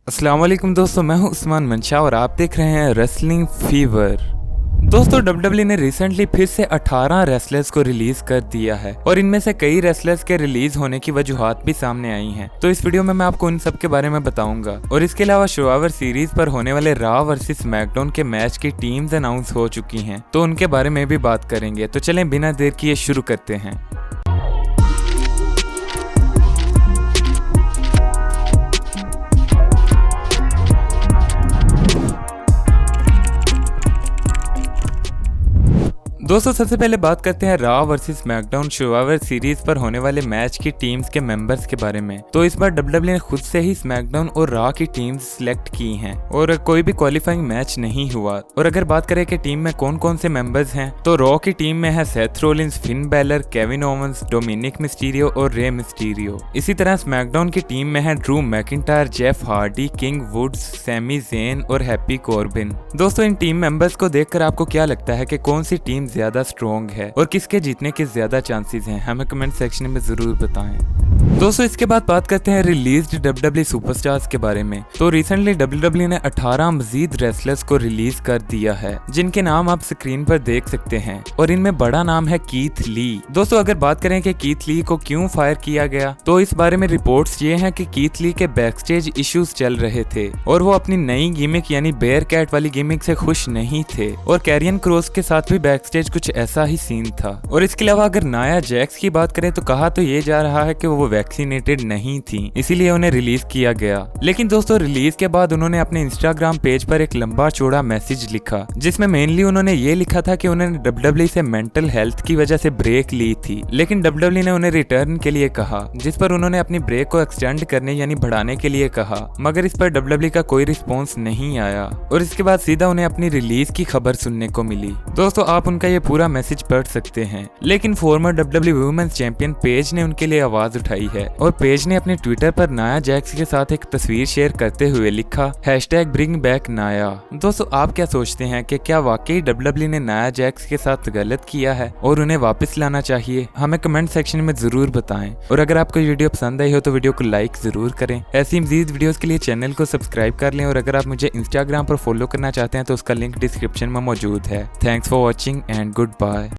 अस्सलाम वालेकुम दोस्तों, मैं हूं उस्मान मंशा और आप देख रहे हैं रेसलिंग फीवर। दोस्तों डब्ल्यूडब्ल्यू ने रिसेंटली फिर से 18 रेसलर्स को रिलीज कर दिया है और इनमें से कई रेसलर्स के रिलीज होने की वजूहात भी सामने आई हैं। तो इस वीडियो में मैं आपको उन सब के बारे में बताऊंगा और इसके अलावा सर्वाइवर सीरीज पर होने वाले रॉ वर्सेस स्मैकडाउन के मैच की टीम्स अनाउंस हो चुकी हैं, तो उनके बारे में भी बात करेंगे। तो चलें बिना देर किए शुरू करते हैं। दोस्तों सबसे पहले बात करते हैं raw versus SmackDown survivor series पर होने वाले मैच की टीम्स के मेंबर्स के बारे में। तो इस बार डब्ल्यूडब्ल्यू ने खुद से ही स्मैकडाउन और रॉ की टीम्स सिलेक्ट की हैं और कोई भी क्वालिफाइंग मैच नहीं हुआ। और अगर बात करें कि टीम में कौन कौन से मेंबर्स हैं, तो रॉ की टीम में है Seth Rollins, Finn Balor, Kevin Owens, Dominik Mysterio और रे मिस्टीरियो। इसी तरह स्मैकडाउन की टीम में है Drew McIntyre, Jeff Hardy, King Woods, Sami Zayn और हैप्पी कॉर्बिन। दोस्तों इन टीम मेंबर्स को देखकर आपको क्या लगता है कि कौन सी टीम ज्यादा स्ट्रॉन्ग है और किसके जीतने के ज्यादा चांसेस हैं? हमें कमेंट सेक्शन में जरूर बताएं। दोस्तों इसके बाद बात करते हैं रिलीज्ड डब्ल्यूडब्ल्यू सुपरस्टार्स के बारे में। तो रिसेंटली डब्ल्यूडब्ल्यू ने 18 मजीद रेसलर्स को रिलीज कर दिया है, जिनके नाम आप स्क्रीन पर देख सकते हैं और इनमें बड़ा नाम है कीथ ली। दोस्तों अगर बात करें कि कीथ ली को क्यों फायर किया गया, तो इस बारे में रिपोर्ट्स ये हैं कि कीथ ली के बैकस्टेज इश्यूज चल रहे थे और वो अपनी नई गिमिक यानी बेयर कैट वाली गिमिक से खुश नहीं थे और कैरियन क्रॉस के साथ भी बैकस्टेज कुछ ऐसा ही सीन था। और इसके अलावा अगर नाया जैक्स की बात करें तो कहा तो ये जा रहा है कि वो वैक्सीनेटेड नहीं थी, इसीलिए उन्हें रिलीज किया गया। लेकिन दोस्तों रिलीज के बाद उन्होंने अपने इंस्टाग्राम पेज पर एक लंबा चौड़ा मैसेज लिखा, जिसमें मेनली उन्होंने ये लिखा था कि उन्होंने डब्ल्यूडब्ल्यू से मेंटल हेल्थ की वजह से ब्रेक ली थी, लेकिन डब्ल्यूडब्ल्यू ने उन्हें रिटर्न के लिए कहा, जिस पर उन्होंने अपनी ब्रेक को एक्सटेंड करने यानी बढ़ाने के लिए कहा, मगर इस पर डब्ल्यूडब्ल्यू का कोई रिस्पॉन्स नहीं आया और इसके बाद सीधा उन्हें अपनी रिलीज की खबर सुनने को मिली। दोस्तों आप उनका ये पूरा मैसेज पढ़ सकते हैं, लेकिन former WW women's champion Paige ने उनके लिए आवाज उठाई है और पेज ने अपने ट्विटर पर नाया जैक्स के साथ एक तस्वीर शेयर करते हुए लिखा #ब्रिंग बैक नाया। दोस्तों आप क्या सोचते हैं कि क्या वाकई डब्ल्यूडब्ल्यू ने नाया जैक्स के साथ गलत किया है और उन्हें वापस लाना चाहिए? हमें कमेंट सेक्शन में जरूर बताएं और अगर आपको ये वीडियो पसंद आई हो तो वीडियो को लाइक जरूर करें। ऐसी मजीद वीडियोस के लिए चैनल को सब्सक्राइब कर लें और अगर आप मुझे इंस्टाग्राम पर फॉलो करना चाहते हैं तो उसका लिंक डिस्क्रिप्शन में मौजूद है। Thanks for watching and good bye.